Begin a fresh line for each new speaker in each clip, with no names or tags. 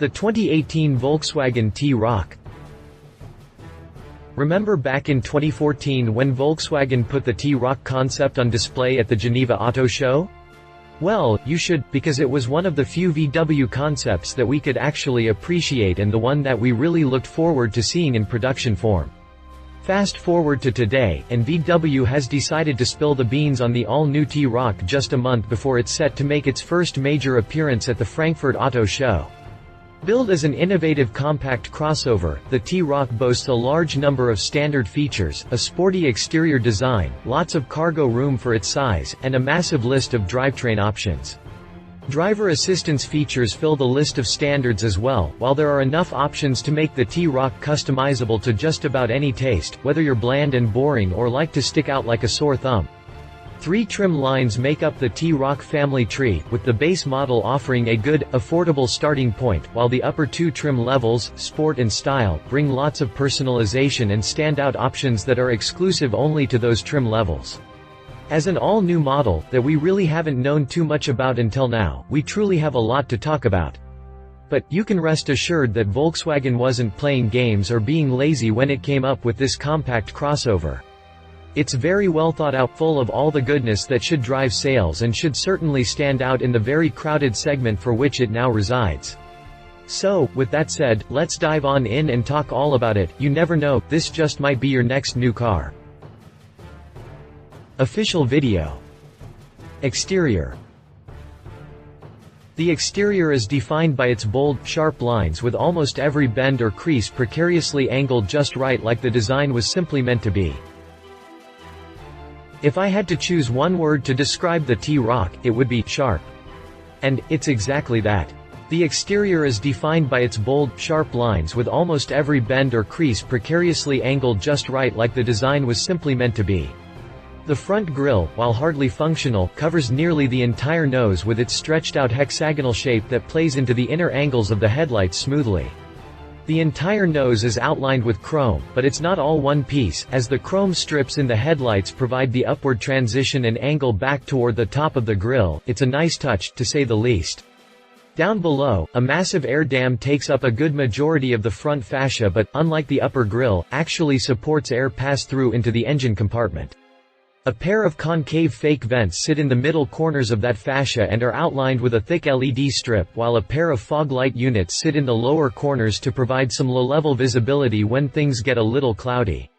The 2018 Volkswagen T-Roc. Remember back in 2014 when Volkswagen put the T-Roc concept on display at the Geneva Auto Show? Well, you should, because it was one of the few VW concepts that we could actually appreciate and the one that we really looked forward to seeing in production form. Fast forward to today, and VW has decided to spill the beans on the all-new T-Roc just a month before it's set to make its first major appearance at the Frankfurt Auto Show. Billed as an innovative compact crossover, the T-Roc boasts a large number of standard features, a sporty exterior design, lots of cargo room for its size, and a massive list of drivetrain options. Driver assistance features fill the list of standards as well, while there are enough options to make the T-Roc customizable to just about any taste, whether you're bland and boring or like to stick out like a sore thumb. 3 trim lines make up the T-Roc family tree, with the base model offering a good, affordable starting point, while the upper 2 trim levels, Sport and Style, bring lots of personalization and standout options that are exclusive only to those trim levels. As an all-new model, that we really haven't known too much about until now, we truly have a lot to talk about. But, you can rest assured that Volkswagen wasn't playing games or being lazy when it came up with this compact crossover. It's very well thought out, full of all the goodness that should drive sales and should certainly stand out in the very crowded segment for which it now resides. So, with that said, let's dive on in and talk all about it. You never know, this just might be your next new car. Official video. Exterior. The exterior is defined by its bold, sharp lines with almost every bend or crease precariously angled just right, like the design was simply meant to be. If I had to choose one word to describe the T-Roc, it would be sharp. And it's exactly that. The exterior is defined by its bold, sharp lines with almost every bend or crease precariously angled just right, like the design was simply meant to be. The front grille, while hardly functional, covers nearly the entire nose with its stretched-out hexagonal shape that plays into the inner angles of the headlights smoothly. The entire nose is outlined with chrome, but it's not all one piece, as the chrome strips in the headlights provide the upward transition and angle back toward the top of the grille. It's a nice touch, to say the least. Down below, a massive air dam takes up a good majority of the front fascia but, unlike the upper grille, actually supports air pass-through into the engine compartment. A pair of concave fake vents sit in the middle corners of that fascia and are outlined with a thick LED strip, while a pair of fog light units sit in the lower corners to provide some low-level visibility when things get a little cloudy.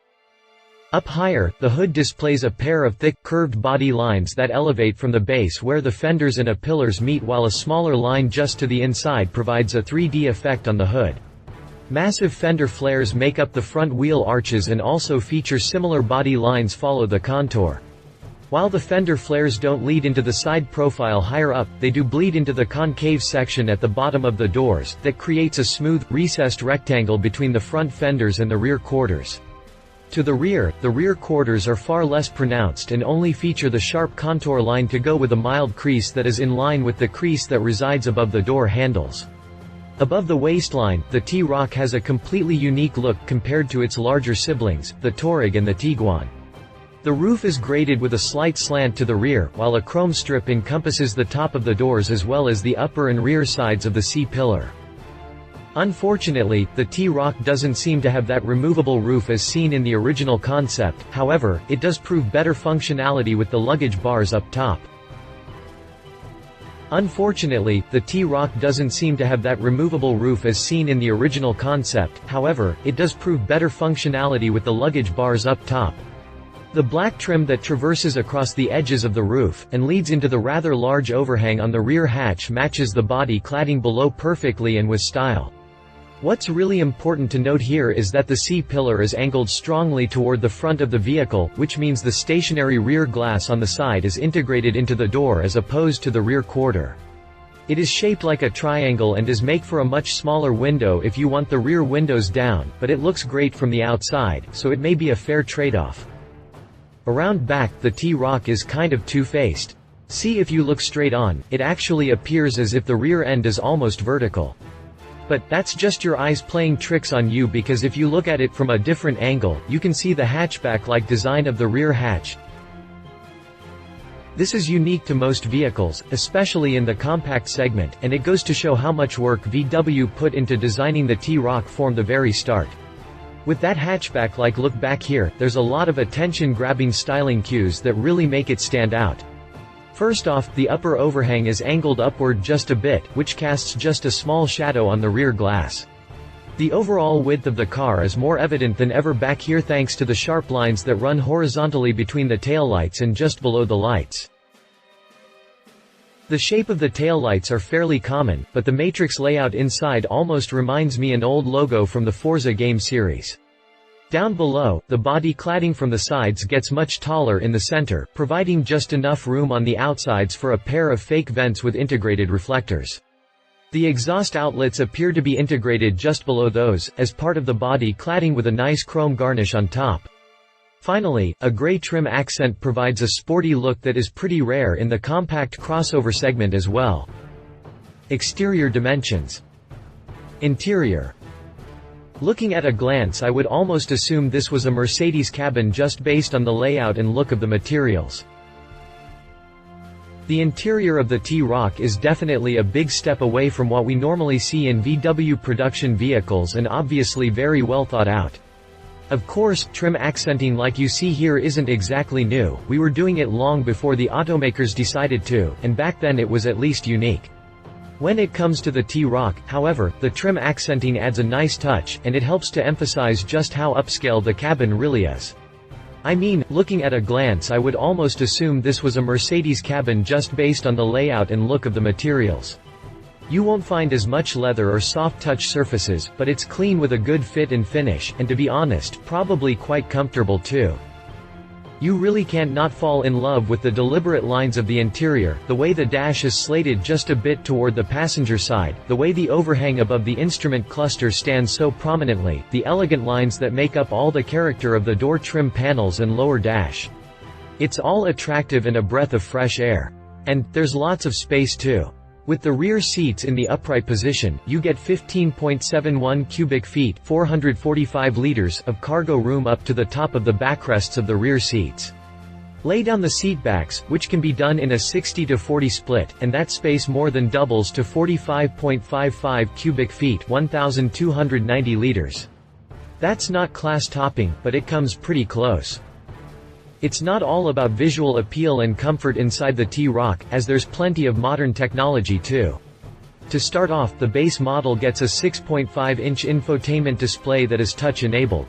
Up higher, the hood displays a pair of thick, curved body lines that elevate from the base where the fenders and pillars meet, while a smaller line just to the inside provides a 3D effect on the hood. Massive fender flares make up the front wheel arches and also feature similar body lines follow the contour. While the fender flares don't lead into the side profile higher up, they do bleed into the concave section at the bottom of the doors, that creates a smooth, recessed rectangle between the front fenders and the rear quarters. To the rear quarters are far less pronounced and only feature the sharp contour line to go with a mild crease that is in line with the crease that resides above the door handles. Above the waistline, the T-Roc has a completely unique look compared to its larger siblings, the Touareg and the Tiguan. The roof is graded with a slight slant to the rear, while a chrome strip encompasses the top of the doors as well as the upper and rear sides of the C-pillar. Unfortunately, the T-Roc doesn't seem to have that removable roof as seen in the original concept. However, it does prove better functionality with the luggage bars up top. Unfortunately, the T-Roc doesn't seem to have that removable roof as seen in the original concept. However, it does prove better functionality with the luggage bars up top. The black trim that traverses across the edges of the roof, and leads into the rather large overhang on the rear hatch matches the body cladding below perfectly and with style. What's really important to note here is that the C-pillar is angled strongly toward the front of the vehicle, which means the stationary rear glass on the side is integrated into the door as opposed to the rear quarter. It is shaped like a triangle and does make for a much smaller window if you want the rear windows down, but it looks great from the outside, so it may be a fair trade-off. Around back, the T-Roc is kind of two-faced. See, if you look straight on, it actually appears as if the rear end is almost vertical. But, that's just your eyes playing tricks on you, because if you look at it from a different angle, you can see the hatchback-like design of the rear hatch. This is unique to most vehicles, especially in the compact segment, and it goes to show how much work VW put into designing the T-Roc from the very start. With that hatchback-like look back here, there's a lot of attention-grabbing styling cues that really make it stand out. First off, the upper overhang is angled upward just a bit, which casts just a small shadow on the rear glass. The overall width of the car is more evident than ever back here thanks to the sharp lines that run horizontally between the taillights and just below the lights. The shape of the taillights are fairly common, but the matrix layout inside almost reminds me an old logo from the Forza game series. Down below, the body cladding from the sides gets much taller in the center, providing just enough room on the outsides for a pair of fake vents with integrated reflectors. The exhaust outlets appear to be integrated just below those, as part of the body cladding with a nice chrome garnish on top. Finally, a gray trim accent provides a sporty look that is pretty rare in the compact crossover segment as well. Exterior dimensions. Interior. Looking at a glance, I would almost assume this was a Mercedes cabin just based on the layout and look of the materials. The interior of the T-Roc is definitely a big step away from what we normally see in VW production vehicles and obviously very well thought out. Of course, trim accenting like you see here isn't exactly new, we were doing it long before the automakers decided to, and back then it was at least unique. When it comes to the T-Roc, however, the trim accenting adds a nice touch, and it helps to emphasize just how upscale the cabin really is. I mean, looking at a glance I would almost assume this was a Mercedes cabin just based on the layout and look of the materials. You won't find as much leather or soft touch surfaces, but it's clean with a good fit and finish, and to be honest, probably quite comfortable too. You really can't not fall in love with the deliberate lines of the interior, the way the dash is slated just a bit toward the passenger side, the way the overhang above the instrument cluster stands so prominently, the elegant lines that make up all the character of the door trim panels and lower dash. It's all attractive and a breath of fresh air. And there's lots of space too. With the rear seats in the upright position, you get 15.71 cubic feet (445 liters) of cargo room up to the top of the backrests of the rear seats. Lay down the seatbacks, which can be done in a 60-40 split, and that space more than doubles to 45.55 cubic feet (1,290 liters). That's not class topping, but it comes pretty close. It's not all about visual appeal and comfort inside the T-Roc, as there's plenty of modern technology too. To start off, the base model gets a 6.5-inch infotainment display that is touch-enabled.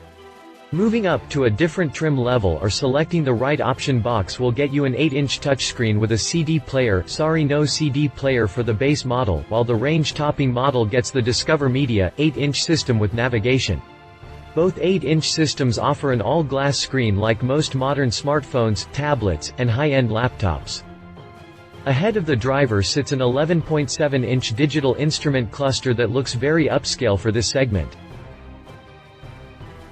Moving up to a different trim level or selecting the right option box will get you an 8-inch touchscreen with a CD player, no CD player for the base model, while the range-topping model gets the Discover Media 8-inch system with navigation. Both 8-inch systems offer an all-glass screen like most modern smartphones, tablets, and high-end laptops. Ahead of the driver sits an 11.7-inch digital instrument cluster that looks very upscale for this segment.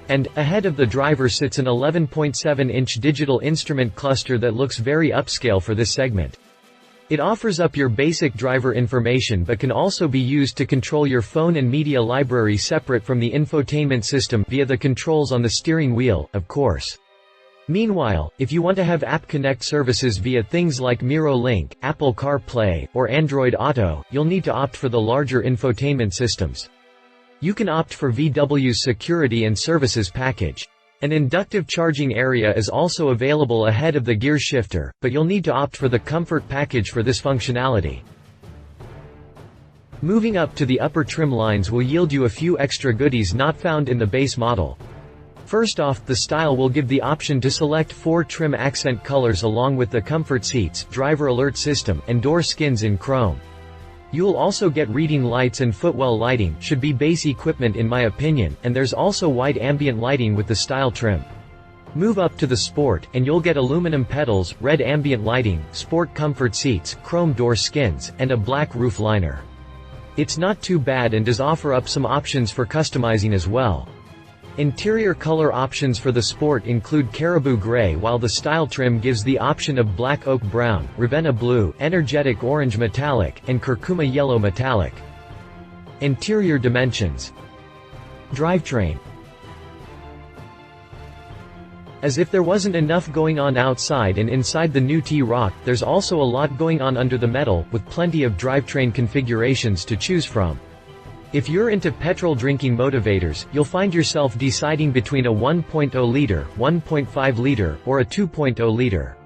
And, ahead of the driver sits an 11.7-inch digital instrument cluster that looks very upscale for this segment. It offers up your basic driver information but can also be used to control your phone and media library separate from the infotainment system via the controls on the steering wheel, of course. Meanwhile, if you want to have App Connect services via things like Miro Link, Apple CarPlay, or Android Auto, you'll need to opt for the larger infotainment systems. You can opt for VW's Security and Services package. An inductive charging area is also available ahead of the gear shifter, but you'll need to opt for the Comfort package for this functionality. Moving up to the upper trim lines will yield you a few extra goodies not found in the base model. First off, the style will give the option to select 4 trim accent colors along with the comfort seats, driver alert system, and door skins in chrome. You'll also get reading lights and footwell lighting, should be base equipment in my opinion, and there's also wide ambient lighting with the style trim. Move up to the Sport, and you'll get aluminum pedals, red ambient lighting, sport comfort seats, chrome door skins, and a black roof liner. It's not too bad and does offer up some options for customizing as well. Interior color options for the Sport include Caribou Gray, while the style trim gives the option of Black Oak Brown, Ravenna Blue, Energetic Orange Metallic, and Curcuma Yellow Metallic. Interior dimensions. Drivetrain. As if there wasn't enough going on outside and inside the new T-Roc, there's also a lot going on under the metal, with plenty of drivetrain configurations to choose from. If you're into petrol-drinking motivators, you'll find yourself deciding between a 1.0-liter, 1.5-liter, or a 2.0-liter.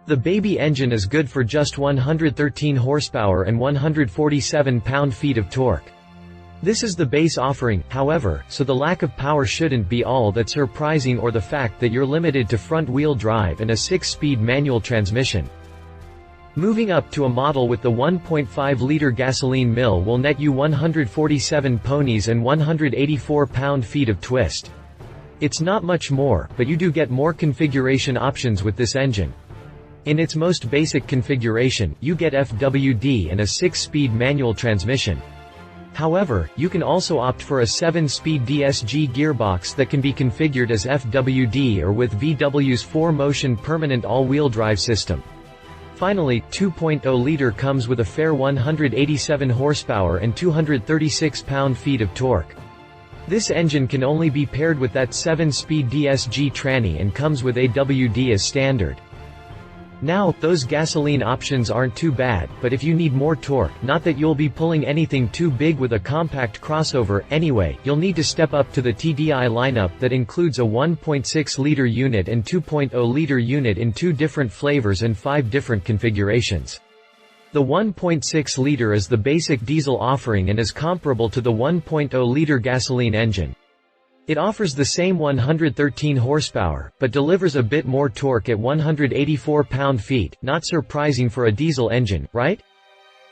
The baby engine is good for just 113 horsepower and 147 pound-feet of torque. This is the base offering, however, so the lack of power shouldn't be all that surprising, or the fact that you're limited to front-wheel drive and a 6-speed manual transmission. Moving up to a model with the 1.5-liter gasoline mill will net you 147 ponies and 184 pound-feet of twist. It's not much more, but you do get more configuration options with this engine. In its most basic configuration, you get FWD and a 6-speed manual transmission. However, you can also opt for a 7-speed DSG gearbox that can be configured as FWD or with VW's 4-motion permanent all-wheel drive system. Finally, 2.0-liter comes with a fair 187 horsepower and 236 pound-feet of torque. This engine can only be paired with that 7-speed DSG tranny and comes with AWD as standard. Now, those gasoline options aren't too bad, but if you need more torque, not that you'll be pulling anything too big with a compact crossover, anyway, you'll need to step up to the TDI lineup that includes a 1.6-liter unit and 2.0-liter unit in 2 different flavors and 5 different configurations. The 1.6-liter is the basic diesel offering and is comparable to the 1.0-liter gasoline engine. It offers the same 113 horsepower, but delivers a bit more torque at 184 pound-feet, not surprising for a diesel engine, right?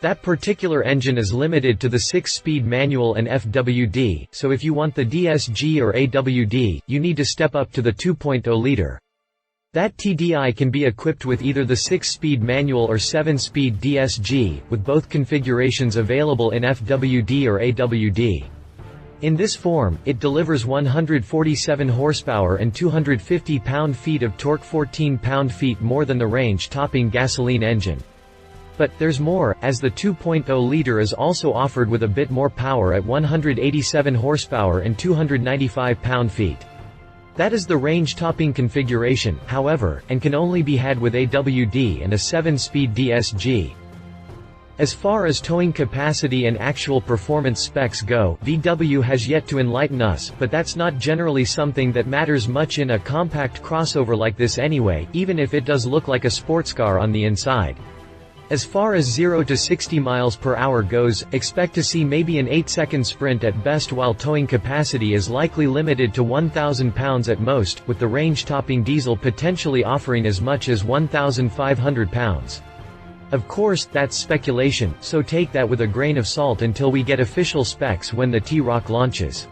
That particular engine is limited to the 6-speed manual and FWD, so if you want the DSG or AWD, you need to step up to the 2.0-liter. That TDI can be equipped with either the 6-speed manual or 7-speed DSG, with both configurations available in FWD or AWD. In this form, it delivers 147 horsepower and 250 pound-feet of torque, 14 pound-feet more than the range-topping gasoline engine. But there's more, as the 2.0-liter is also offered with a bit more power at 187 horsepower and 295 pound-feet. That is the range-topping configuration, however, and can only be had with AWD and a 7-speed DSG. As far as towing capacity and actual performance specs go, VW has yet to enlighten us, but that's not generally something that matters much in a compact crossover like this anyway, even if it does look like a sports car on the inside. As far as 0 to 60 miles per hour goes, expect to see maybe an 8-second sprint at best, while towing capacity is likely limited to 1,000 pounds at most, with the range-topping diesel potentially offering as much as 1,500 pounds. Of course, that's speculation, so take that with a grain of salt until we get official specs when the T-Roc launches.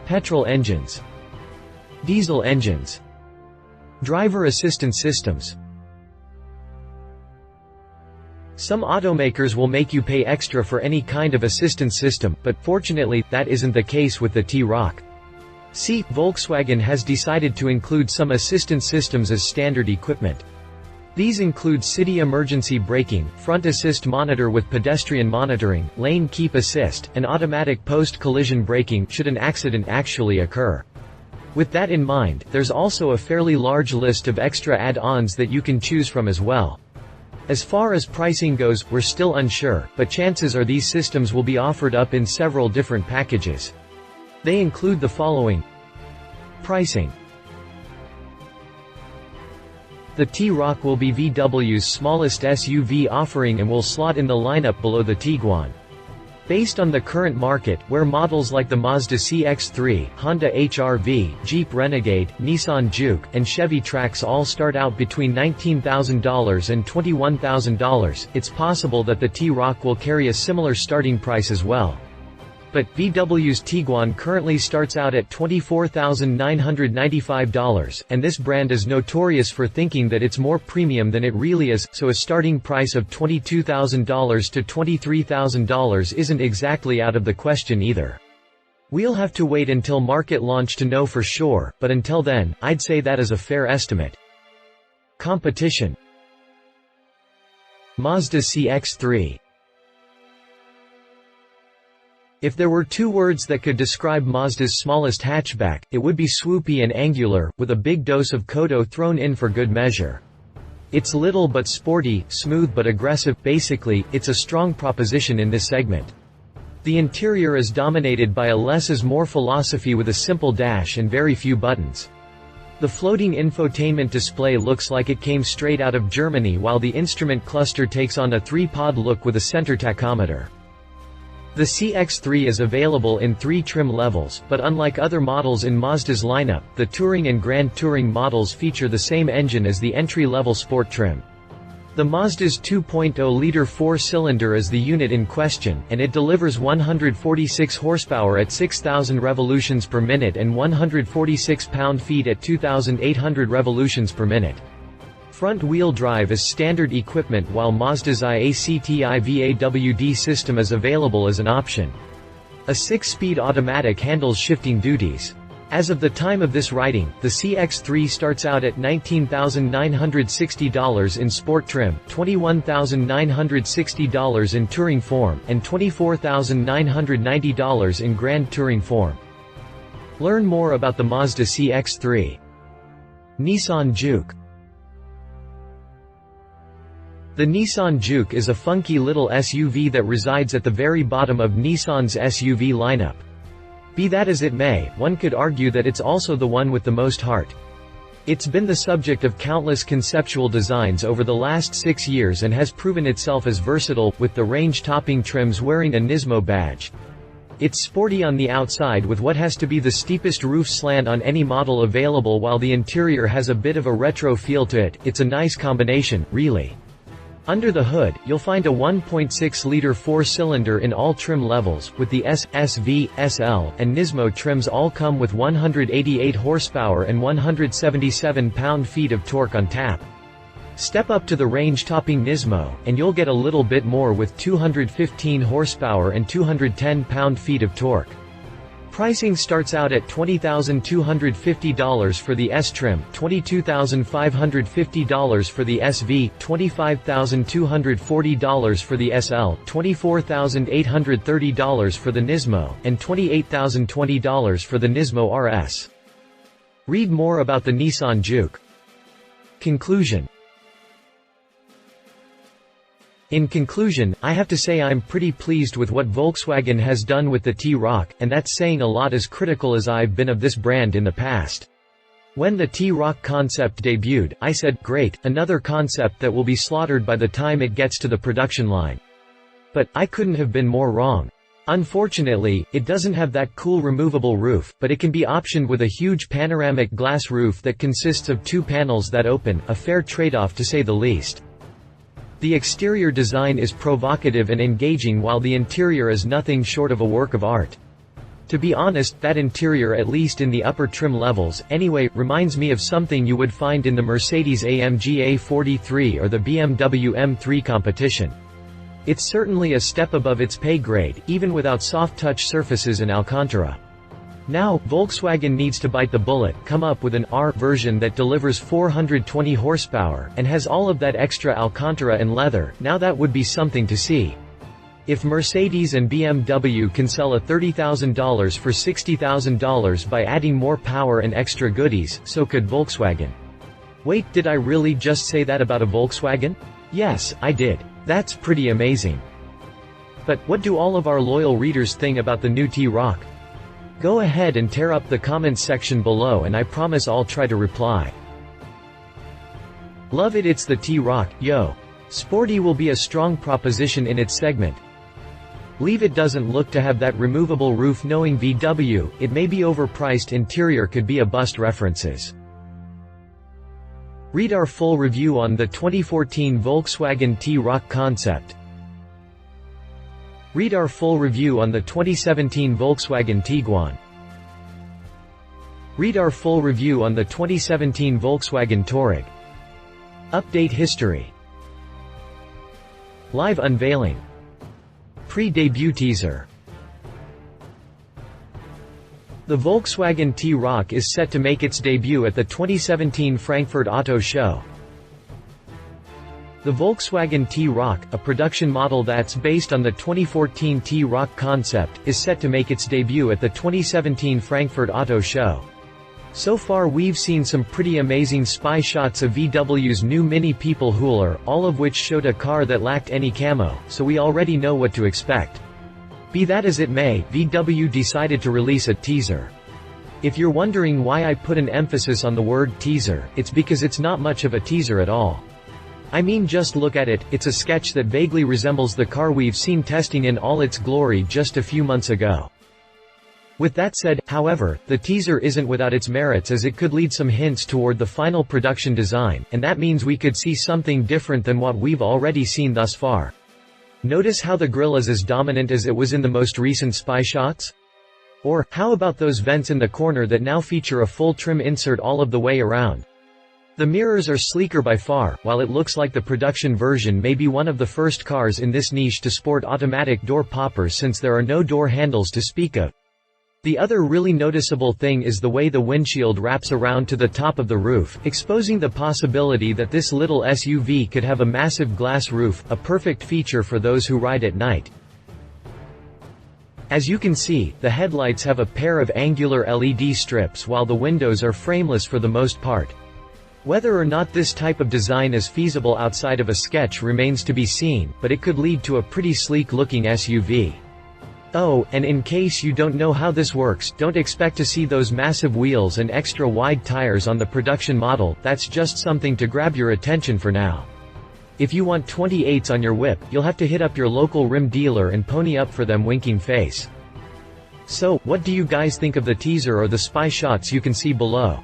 Petrol engines. Diesel engines. Driver assistance systems. Some automakers will make you pay extra for any kind of assistance system, but fortunately, that isn't the case with the T-Roc. See, Volkswagen has decided to include some assistance systems as standard equipment. These include city emergency braking, front assist monitor with pedestrian monitoring, lane keep assist, and automatic post-collision braking should an accident actually occur. With that in mind, there's also a fairly large list of extra add-ons that you can choose from as well. As far as pricing goes, we're still unsure, but chances are these systems will be offered up in several different packages. They include the following. Pricing. The T-Roc will be VW's smallest SUV offering and will slot in the lineup below the Tiguan. Based on the current market, where models like the Mazda CX-3, Honda HR-V, Jeep Renegade, Nissan Juke, and Chevy Trax all start out between $19,000 and $21,000, it's possible that the T-Roc will carry a similar starting price as well. But VW's Tiguan currently starts out at $24,995, and this brand is notorious for thinking that it's more premium than it really is, so a starting price of $22,000 to $23,000 isn't exactly out of the question either. We'll have to wait until market launch to know for sure, but until then, I'd say that is a fair estimate. Competition. Mazda CX-3. If there were two words that could describe Mazda's smallest hatchback, it would be swoopy and angular, with a big dose of Kodo thrown in for good measure. It's little but sporty, smooth but aggressive. Basically, it's a strong proposition in this segment. The interior is dominated by a less is more philosophy with a simple dash and very few buttons. The floating infotainment display looks like it came straight out of Germany, while the instrument cluster takes on a three-pod look with a center tachometer. The CX-3 is available in 3 trim levels, but unlike other models in Mazda's lineup, the Touring and Grand Touring models feature the same engine as the entry-level Sport trim. The Mazda's 2.0-liter 4-cylinder is the unit in question, and it delivers 146 horsepower at 6,000 revolutions per minute and 146 pound-feet at 2,800 revolutions per minute. Front-wheel drive is standard equipment, while Mazda's IACTI VAWD system is available as an option. A 6-speed automatic handles shifting duties. As of the time of this writing, the CX-3 starts out at $19,960 in Sport trim, $21,960 in Touring form, and $24,990 in Grand Touring form. Learn more about the Mazda CX-3. Nissan Juke. The Nissan Juke is a funky little SUV that resides at the very bottom of Nissan's SUV lineup. Be that as it may, one could argue that it's also the one with the most heart. It's been the subject of countless conceptual designs over the last 6 years and has proven itself as versatile, with the range-topping trims wearing a Nismo badge. It's sporty on the outside with what has to be the steepest roof slant on any model available, while the interior has a bit of a retro feel to it. It's a nice combination, really. Under the hood, you'll find a 1.6-liter 4-cylinder in all trim levels, with the S, SV, SL, and Nismo trims all come with 188 horsepower and 177 pound-feet of torque on tap. Step up to the range-topping Nismo, and you'll get a little bit more with 215 horsepower and 210 pound-feet of torque. Pricing starts out at $20,250 for the S trim, $22,550 for the SV, $25,240 for the SL, $24,830 for the Nismo, and $28,020 for the Nismo RS. Read more about the Nissan Juke. Conclusion. In conclusion, I have to say I'm pretty pleased with what Volkswagen has done with the T-Roc, and that's saying a lot, as critical as I've been of this brand in the past. When the T-Roc Concept debuted, I said, great, another concept that will be slaughtered by the time it gets to the production line. But I couldn't have been more wrong. Unfortunately, it doesn't have that cool removable roof, but it can be optioned with a huge panoramic glass roof that consists of 2 panels that open, a fair trade-off to say the least. The exterior design is provocative and engaging, while the interior is nothing short of a work of art. To be honest, that interior, at least in the upper trim levels, anyway, reminds me of something you would find in the Mercedes-AMG A43 or the BMW M3 competition. It's certainly a step above its pay grade, even without soft-touch surfaces and Alcantara. Now, Volkswagen needs to bite the bullet, come up with an R version that delivers 420 horsepower, and has all of that extra Alcantara and leather. Now that would be something to see. If Mercedes and BMW can sell a $30,000 for $60,000 by adding more power and extra goodies, so could Volkswagen. Wait, did I really just say that about a Volkswagen? Yes, I did. That's pretty amazing. But, what do all of our loyal readers think about the new T-Roc? Go ahead and tear up the comments section below, and I promise I'll try to reply. Love it. It's the T-Roc, yo. Sporty will be a strong proposition in its segment. Leave it doesn't look to have that removable roof. Knowing VW, it may be overpriced. Interior could be a bust. References. Read our full review on the 2014 Volkswagen T-Roc Concept. Read our full review on the 2017 Volkswagen Tiguan. Read our full review on the 2017 Volkswagen Touareg. Update history. Live unveiling. Pre-debut teaser. The Volkswagen T-Roc is set to make its debut at the 2017 Frankfurt Auto Show. The Volkswagen T-Roc, a production model that's based on the 2014 T-Roc Concept, is set to make its debut at the 2017 Frankfurt Auto Show. So far we've seen some pretty amazing spy shots of VW's new Mini People Hooler, all of which showed a car that lacked any camo, so we already know what to expect. Be that as it may, VW decided to release a teaser. If you're wondering why I put an emphasis on the word teaser, it's because it's not much of a teaser at all. I mean, just look at it, it's a sketch that vaguely resembles the car we've seen testing in all its glory just a few months ago. With that said, however, the teaser isn't without its merits, as it could lead some hints toward the final production design, and that means we could see something different than what we've already seen thus far. Notice how the grille is as dominant as it was in the most recent spy shots? Or, how about those vents in the corner that now feature a full trim insert all of the way around? The mirrors are sleeker by far, while it looks like the production version may be one of the first cars in this niche to sport automatic door poppers, since there are no door handles to speak of. The other really noticeable thing is the way the windshield wraps around to the top of the roof, exposing the possibility that this little SUV could have a massive glass roof, a perfect feature for those who ride at night. As you can see, the headlights have a pair of angular LED strips while the windows are frameless for the most part. Whether or not this type of design is feasible outside of a sketch remains to be seen, but it could lead to a pretty sleek-looking SUV. Oh, and in case you don't know how this works, don't expect to see those massive wheels and extra wide tires on the production model. That's just something to grab your attention for now. If you want 28s on your whip, you'll have to hit up your local rim dealer and pony up for them winking face. So, what do you guys think of the teaser or the spy shots you can see below?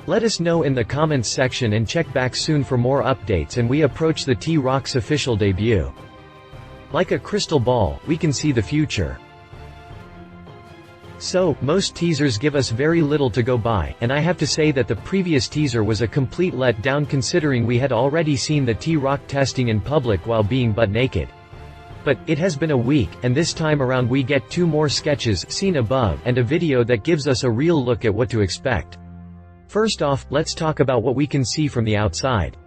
Let us know in the comments section, and check back soon for more updates and we approach the T-Roc's official debut. Like a crystal ball, we can see the future. So, most teasers give us very little to go by, and I have to say that the previous teaser was a complete letdown, considering we had already seen the T-Roc testing in public while being butt naked. But, it has been a week, and this time around we get 2 more sketches, seen above, and a video that gives us a real look at what to expect. First off, let's talk about what we can see from the outside.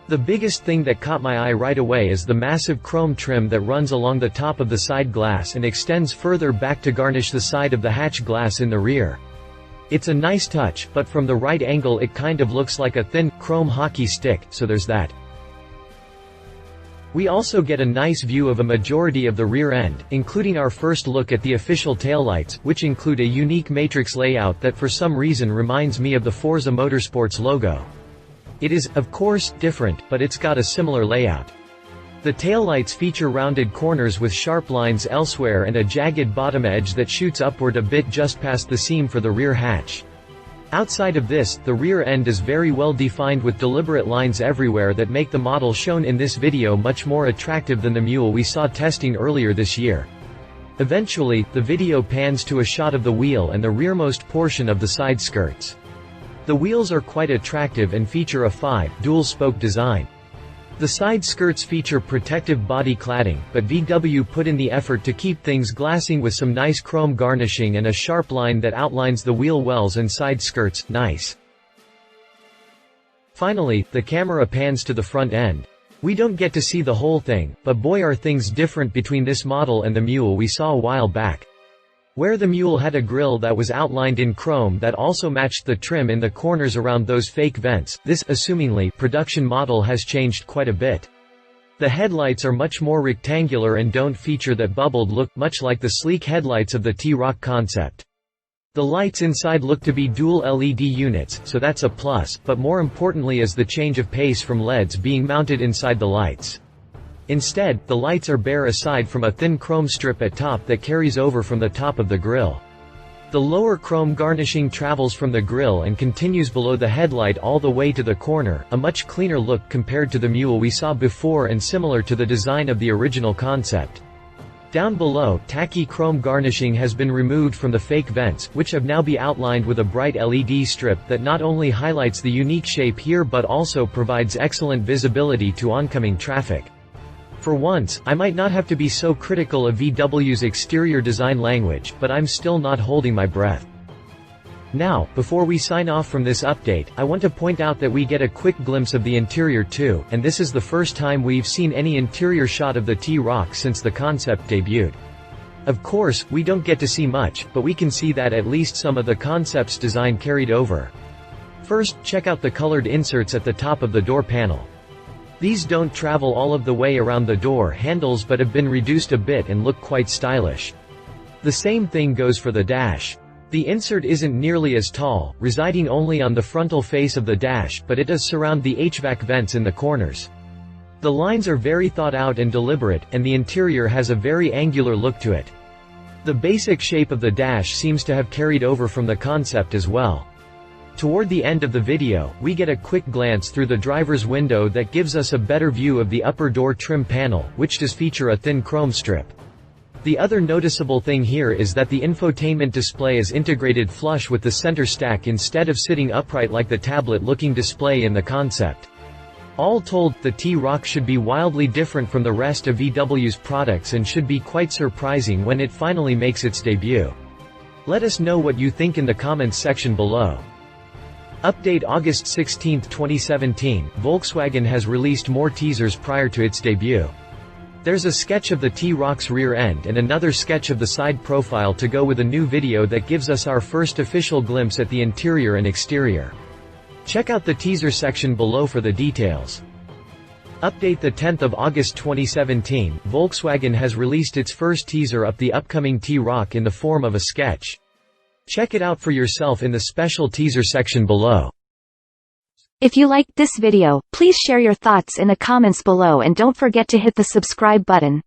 The biggest thing that caught my eye right away is the massive chrome trim that runs along the top of the side glass and extends further back to garnish the side of the hatch glass in the rear. It's a nice touch, but from the right angle it kind of looks like a thin, chrome hockey stick, so there's that. We also get a nice view of a majority of the rear end, including our first look at the official taillights, which include a unique matrix layout that for some reason reminds me of the Forza Motorsports logo. It is, of course, different, but it's got a similar layout. The taillights feature rounded corners with sharp lines elsewhere and a jagged bottom edge that shoots upward a bit just past the seam for the rear hatch. Outside of this, the rear end is very well defined with deliberate lines everywhere that make the model shown in this video much more attractive than the mule we saw testing earlier this year. Eventually, the video pans to a shot of the wheel and the rearmost portion of the side skirts. The wheels are quite attractive and feature a 5 dual-spoke design. The side skirts feature protective body cladding, but VW put in the effort to keep things glassing with some nice chrome garnishing and a sharp line that outlines the wheel wells and side skirts. Nice. Finally, the camera pans to the front end. We don't get to see the whole thing, but boy are things different between this model and the mule we saw a while back. Where the mule had a grille that was outlined in chrome that also matched the trim in the corners around those fake vents, this, assumingly, production model has changed quite a bit. The headlights are much more rectangular and don't feature that bubbled look, much like the sleek headlights of the T-Roc Concept. The lights inside look to be dual LED units, so that's a plus, but more importantly is the change of pace from LEDs being mounted inside the lights. Instead, the lights are bare aside from a thin chrome strip at top that carries over from the top of the grille. The lower chrome garnishing travels from the grille and continues below the headlight all the way to the corner, a much cleaner look compared to the mule we saw before and similar to the design of the original concept. Down below, tacky chrome garnishing has been removed from the fake vents, which have now been outlined with a bright LED strip that not only highlights the unique shape here but also provides excellent visibility to oncoming traffic. For once, I might not have to be so critical of VW's exterior design language, but I'm still not holding my breath. Now, before we sign off from this update, I want to point out that we get a quick glimpse of the interior too, and this is the first time we've seen any interior shot of the T-Roc since the concept debuted. Of course, we don't get to see much, but we can see that at least some of the concept's design carried over. First, check out the colored inserts at the top of the door panel. These don't travel all of the way around the door handles but have been reduced a bit and look quite stylish. The same thing goes for the dash. The insert isn't nearly as tall, residing only on the frontal face of the dash, but it does surround the HVAC vents in the corners. The lines are very thought out and deliberate, and the interior has a very angular look to it. The basic shape of the dash seems to have carried over from the concept as well. Toward the end of the video, we get a quick glance through the driver's window that gives us a better view of the upper door trim panel, which does feature a thin chrome strip. The other noticeable thing here is that the infotainment display is integrated flush with the center stack instead of sitting upright like the tablet-looking display in the concept. All told, the T-Roc should be wildly different from the rest of VW's products and should be quite surprising when it finally makes its debut. Let us know what you think in the comments section below. Update August 16, 2017, Volkswagen has released more teasers prior to its debut. There's a sketch of the T-Roc's rear end and another sketch of the side profile to go with a new video that gives us our first official glimpse at the interior and exterior. Check out the teaser section below for the details. Update the 10th of August 2017, Volkswagen has released its first teaser of the upcoming T-Roc in the form of a sketch. Check it out for yourself in the special teaser section below.
If you liked this video, please share your thoughts in the comments below and don't forget to hit the subscribe button.